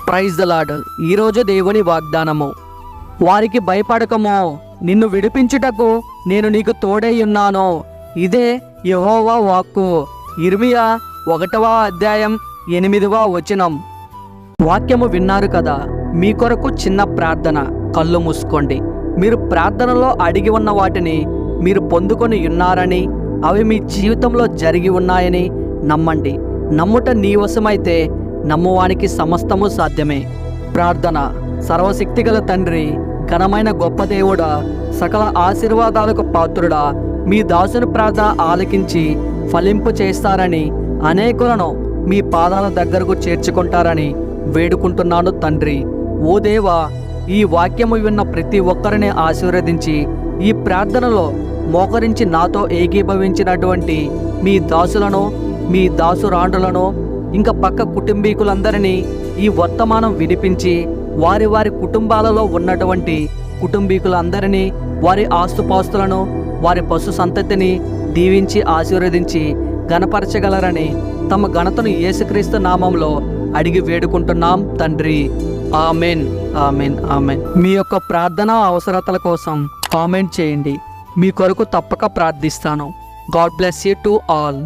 Praise the lord. ఈరోజు దేవుని వాగ్దానము. వారికి భయపడకము, నిన్ను విడిపించుటకు నేను నీకు తోడై ఉన్నాను. ఇదే యెహోవా వాక్కు. ఇర్మియా 1వ అధ్యాయం 8వ వచనం. వాక్యము విన్నారు కదా. మీ కొరకు చిన్న ప్రార్థన. కళ్ళు మూసుకోండి. మీరు ప్రార్థనలో అడిగి ఉన్న వాటిని మీరు పొందుకొని ఉన్నారని, అవి మీ జీవితంలో జరిగి ఉన్నాయని నమ్మండి. నమ్ముట నీ వశమైతే నమ్మువానికి సమస్తము సాధ్యమే. ప్రార్థన. సర్వశక్తిగల తండ్రి, ఘనమైన గొప్ప దేవుడా, సకల ఆశీర్వాదాలకు పాత్రుడా, మీ దాసుని ప్రార్థన ఆలకించి ఫలింపు చేస్తారని, అనేకులను మీ పాదాల దగ్గరకు చేర్చుకుంటారని వేడుకుంటున్నాను తండ్రి. ఓ దేవా, ఈ వాక్యము విన్న ప్రతి ఒక్కరిని ఆశీర్వదించి, ఈ ప్రార్థనలో మోకరించి నాతో ఏకీభవించినటువంటి మీ దాసులను, మీ దాసురాండ్రులను, ఇంకా పక్క కుటుంబీకులందరినీ ఈ వర్తమానం వినిపించి, వారి వారి కుటుంబాలలో ఉన్నటువంటి కుటుంబీకులందరినీ, వారి ఆస్తుపాస్తులను, వారి పశు సంతతిని దీవించి ఆశీర్వదించి ఘనపరచగలరని తమ ఘనతను యేసుక్రీస్తు నామంలో అడిగి వేడుకుంటున్నాం తండ్రి. Amen, amen, amen. మీ యొక్క ప్రార్థన అవసరతల కోసం కామెంట్ చేయండి. మీ కొరకు తప్పక ప్రార్థిస్తాను. God bless you to all.